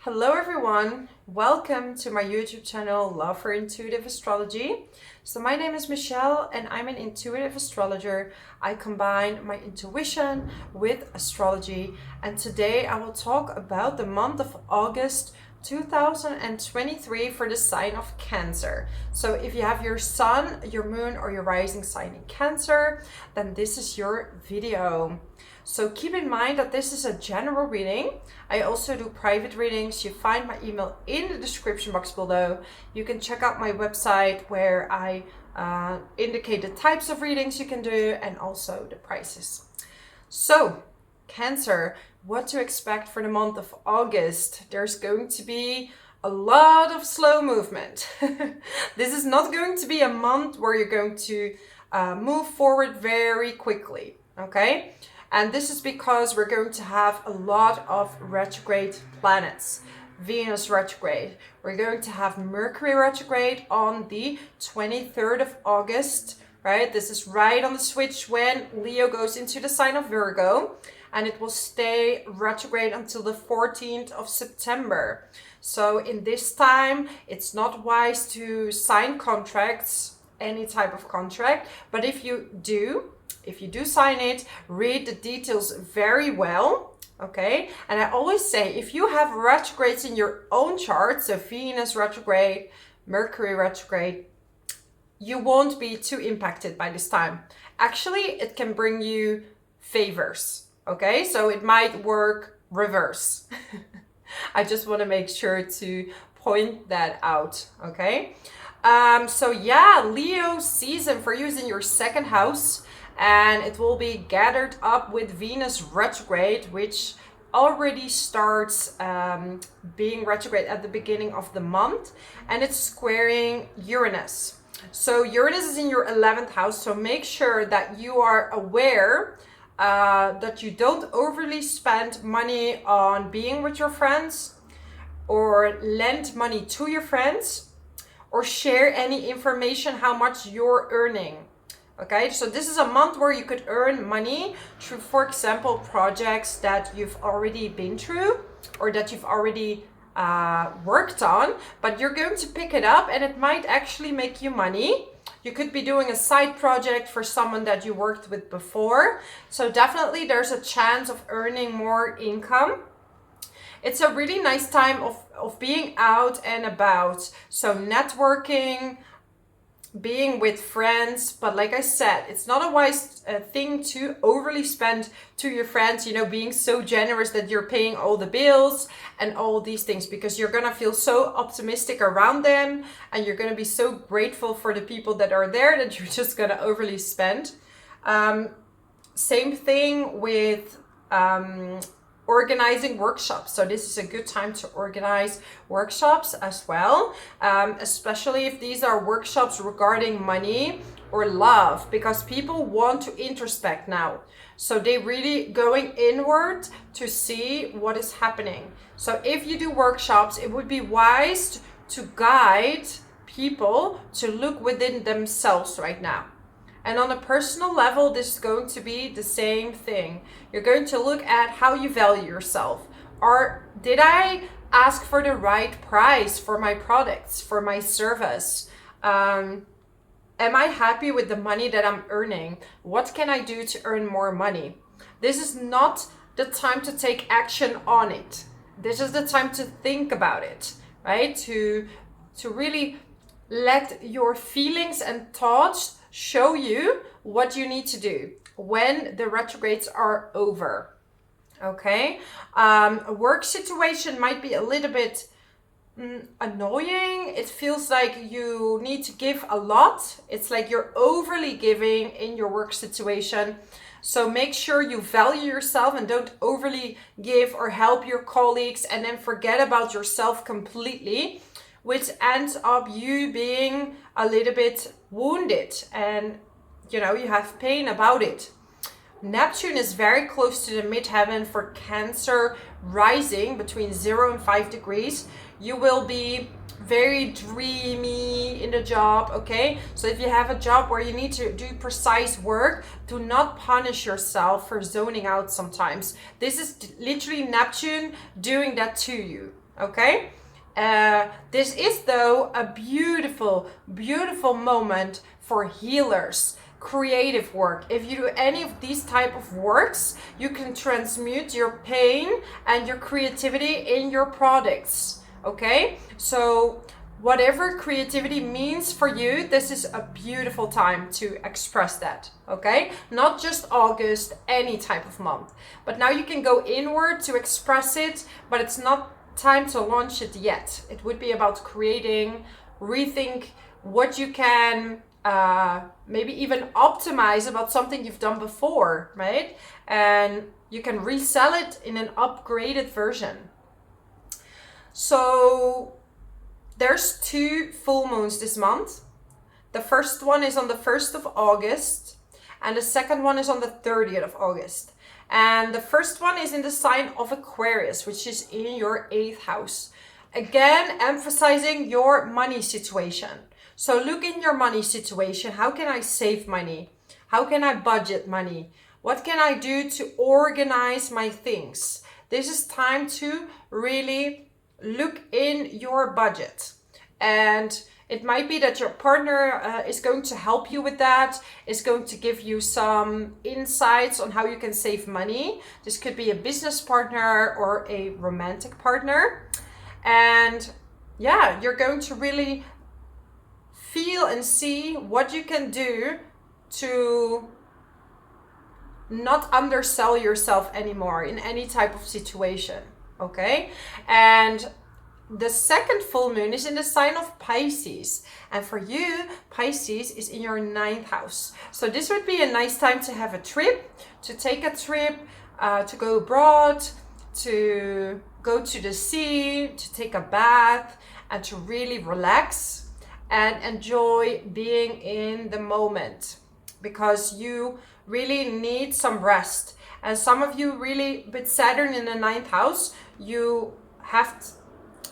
Hello everyone, welcome to my YouTube channel Love for Intuitive Astrology. So my name is Michelle and I'm an intuitive astrologer. I combine my intuition with astrology, and today I will talk about the month of August 2023 for the sign of Cancer. So if you have your sun, your moon or your rising sign in Cancer, then this is your video. So keep in mind that this is a general reading. I also do private readings. You find my email in the description box below. You can check out my website where I indicate the types of readings you can do and also the prices. So Cancer, what to expect for the month of August. There's going to be a lot of slow movement. This is not going to be a month where you're going to move forward very quickly, okay? And this is because we're going to have a lot of retrograde planets. Venus retrograde. We're going to have Mercury retrograde on the 23rd of August, right? This is right on the switch when Leo goes into the sign of Virgo, and it will stay retrograde until the 14th of September. So in this time, it's not wise to sign contracts, any type of contract, but if you do sign it, read the details very well, okay? And I always say, if you have retrogrades in your own chart, so Venus retrograde, Mercury retrograde, you won't be too impacted by this time. Actually, it can bring you favors, okay? So it might work reverse. I just want to make sure to point that out, okay? So yeah, Leo season for you is in your second house, and it will be gathered up with Venus retrograde, which already starts being retrograde at the beginning of the month, and it's squaring Uranus. So Uranus is in your 11th house, so make sure that you are aware that you don't overly spend money on being with your friends, or lend money to your friends, or share any information how much you're earning. Okay, so this is a month where you could earn money through, for example, projects that you've already been through or that you've already worked on, but you're going to pick it up and it might actually make you money. You could be doing a side project for someone that you worked with before. So definitely there's a chance of earning more income. It's a really nice time of being out and about. So networking, being with friends, but like I said, it's not a wise thing to overly spend to your friends, you know, being so generous that you're paying all the bills and all these things, because you're gonna feel so optimistic around them and you're gonna be so grateful for the people that are there that you're just gonna overly spend. Same thing with organizing workshops. So this is a good time to organize workshops as well, especially if these are workshops regarding money or love, because people want to introspect now. So they really going inward to see what is happening. So if you do workshops, it would be wise to guide people to look within themselves right now. And on a personal level, this is going to be the same thing. You're going to look at how you value yourself. Or did I ask for the right price for my products, for my service? Am I happy with the money that I'm earning? What can I do to earn more money? This is not the time to take action on it. This is the time to think about it, right? To really let your feelings and thoughts show you what you need to do when the retrogrades are over, okay? A work situation might be a little bit annoying. It feels like you need to give a lot. It's like you're overly giving in your work situation. So make sure you value yourself and don't overly give or help your colleagues and then forget about yourself completely, which ends up you being a little bit wounded and, you know, you have pain about it. Neptune is very close to the midheaven for Cancer rising between 0 and 5 degrees. You will be very dreamy in the job, okay? So if you have a job where you need to do precise work, do not punish yourself for zoning out sometimes. This is literally Neptune doing that to you. okay? This is, though, a beautiful, beautiful moment for healers, creative work. If you do any of these type of works, you can transmute your pain and your creativity in your products, okay? So whatever creativity means for you, this is a beautiful time to express that, okay? Not just August, any type of month. But now you can go inward to express it, but it's not time to launch it yet. It would be about creating, rethink what you can maybe even optimize about something you've done before, right? And you can resell it in an upgraded version. So there's 2 full moons this month. The first one is on the 1st of August, and the second one is on the 30th of August. And the first one is in the sign of Aquarius, which is in your 8th house. Again, emphasizing your money situation. So look in your money situation. How can I save money? How can I budget money? What can I do to organize my things? This is time to really look in your budget. And it might be that your partner is going to help you with that, is going to give you some insights on how you can save money. This could be a business partner or a romantic partner. And yeah, you're going to really feel and see what you can do to not undersell yourself anymore in any type of situation, okay? And the second full moon is in the sign of Pisces. And for you, Pisces is in your 9th house. So this would be a nice time to have a trip, to take a trip, to go abroad, to go to the sea, to take a bath, and to really relax and enjoy being in the moment. Because you really need some rest. And some of you really, with Saturn in the 9th house,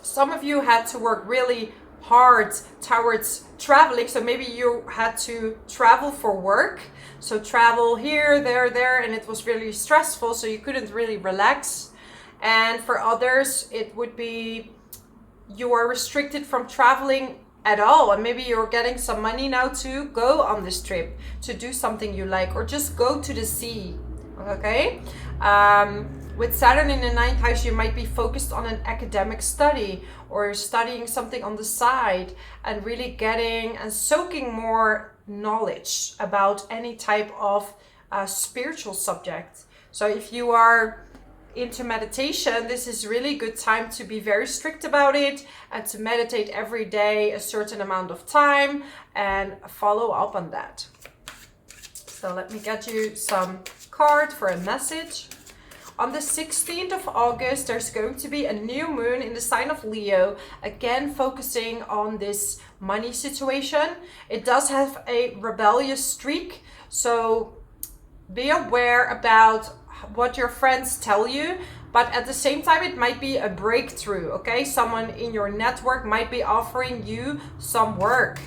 some of you had to work really hard towards traveling. So maybe you had to travel for work. So travel here, there, and it was really stressful. So you couldn't really relax. And for others, it would be you are restricted from traveling at all. And maybe you're getting some money now to go on this trip, to do something you like, or just go to the sea, okay? With Saturn in the 9th house, you might be focused on an academic study or studying something on the side and really getting and soaking more knowledge about any type of spiritual subject. So if you are into meditation, this is really good time to be very strict about it and to meditate every day a certain amount of time and follow up on that. So let me get you some card for a message. On the 16th of August, there's going to be a new moon in the sign of Leo, again focusing on this money situation. It does have a rebellious streak, so be aware about what your friends tell you, but at the same time it might be a breakthrough, okay? Someone in your network might be offering you some work.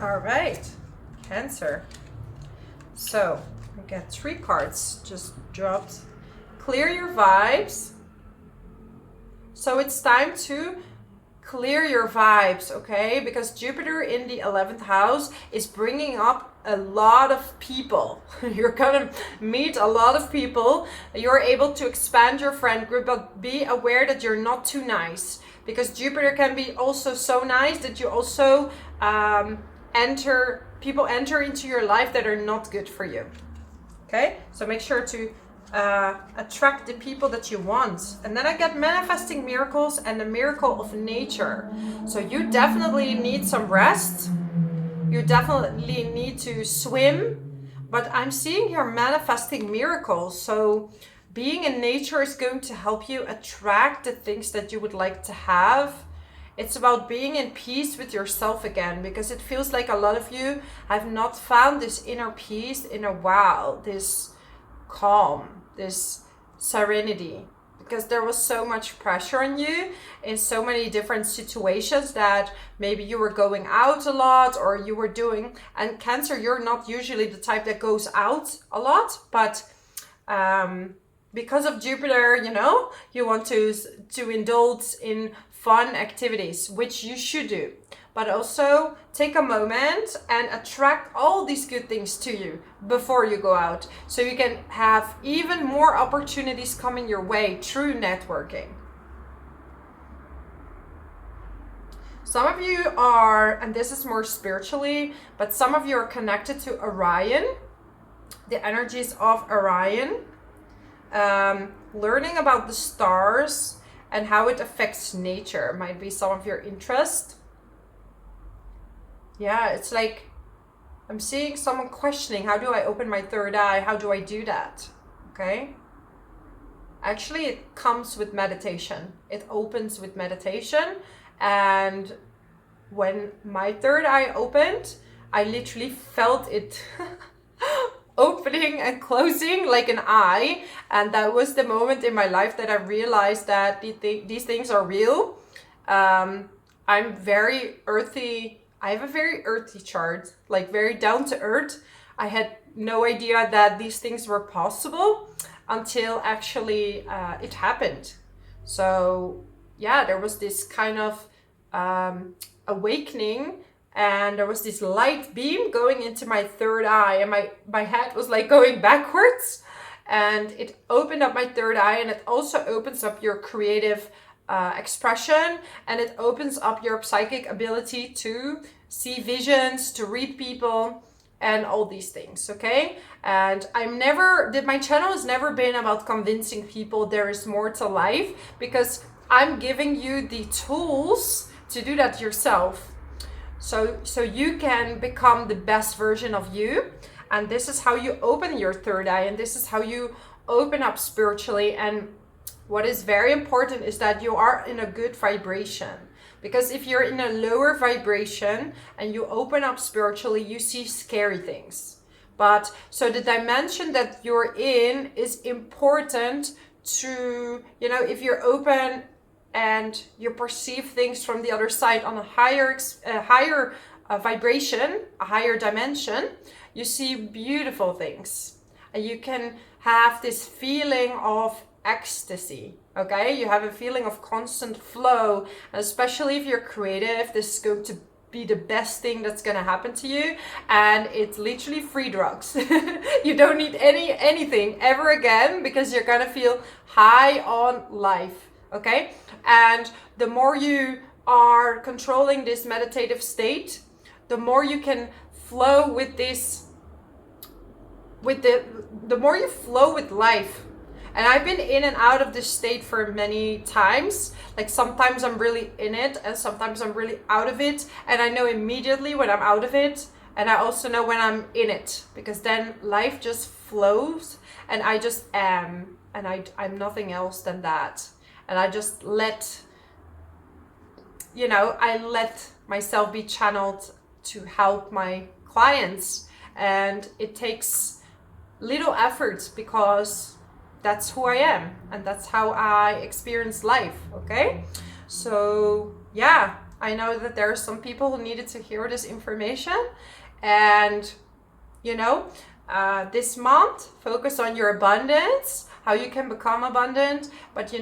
All right, Cancer. So I got 3 cards just dropped. Clear your vibes. So it's time to clear your vibes, okay? Because Jupiter in the 11th house is bringing up a lot of people. You're gonna meet a lot of people. You're able to expand your friend group, but be aware that you're not too nice, because Jupiter can be also so nice that you also people enter into your life that are not good for you. Okay, so make sure to attract the people that you want. And then I get manifesting miracles and the miracle of nature. So you definitely need some rest. You definitely need to swim. But I'm seeing here manifesting miracles. So being in nature is going to help you attract the things that you would like to have. It's about being in peace with yourself again, because it feels like a lot of you have not found this inner peace in a while, this calm, this serenity, because there was so much pressure on you in so many different situations that maybe you were going out a lot or you were doing, and Cancer, you're not usually the type that goes out a lot, but because of Jupiter, you know, you want to indulge in fun activities, which you should do. But also take a moment and attract all these good things to you before you go out, so you can have even more opportunities coming your way through networking. Some of you are, and this is more spiritually, but some of you are connected to Orion, the energies of Orion, learning about the stars and how it affects nature might be some of your interest. Yeah, it's like I'm seeing someone questioning, how do I open my third eye? How do I do that? Okay. Actually, it comes with meditation. It opens with meditation. And when my third eye opened, I literally felt it opening and closing like an eye. And that was the moment in my life that I realized that these things are real. I'm very earthy. I have a very earthy chart, like very down to earth. I had no idea that these things were possible until actually it happened. So yeah, there was this kind of awakening, and there was this light beam going into my third eye, and my head was like going backwards, and it opened up my third eye. And it also opens up your creative expression, and it opens up your psychic ability to see visions, to read people, and all these things. Okay. And my channel has never been about convincing people there is more to life, because I'm giving you the tools to do that yourself, so you can become the best version of you. And this is how you open your third eye, and this is how you open up spiritually. And what is very important is that you are in a good vibration, because if you're in a lower vibration and you open up spiritually, you see scary things. But so the dimension that you're in is important to, you know, if you're open and you perceive things from the other side on a higher vibration, a higher dimension, you see beautiful things. And you can have this feeling of ecstasy, okay? You have a feeling of constant flow. And especially if you're creative, this is going to be the best thing that's going to happen to you. And it's literally free drugs. You don't need anything ever again, because you're going to feel high on life. Okay. And the more you are controlling this meditative state, the more you can flow with this, the more you flow with life. And I've been in and out of this state for many times. Like sometimes I'm really in it, and sometimes I'm really out of it. And I know immediately when I'm out of it. And I also know when I'm in it, because then life just flows, and I just am. And I'm nothing else than that. And I just let myself be channeled to help my clients. And it takes little efforts, because that's who I am, and that's how I experience life. Okay. So yeah, I know that there are some people who needed to hear this information. And this month, focus on your abundance, how you can become abundant. But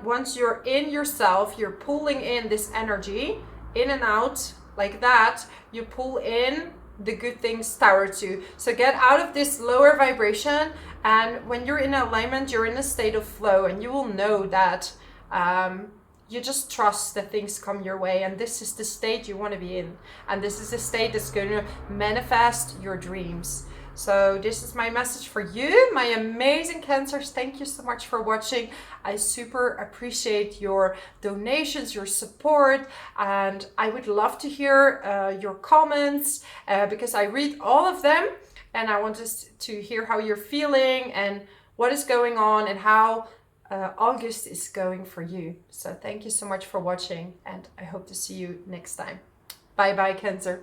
once you're in yourself, you're pulling in this energy in and out like that. You pull in the good things towards you. So get out of this lower vibration, and when you're in alignment, you're in a state of flow, and you will know that you just trust that things come your way. And this is the state you want to be in, and this is the state that's going to manifest your dreams. So this is my message for you, my amazing Cancers. Thank you so much for watching. I super appreciate your donations, your support, and I would love to hear your comments, because I read all of them, and I want us to hear how you're feeling and what is going on, and how August is going for you. So thank you so much for watching, and I hope to see you next time. Bye bye, Cancer.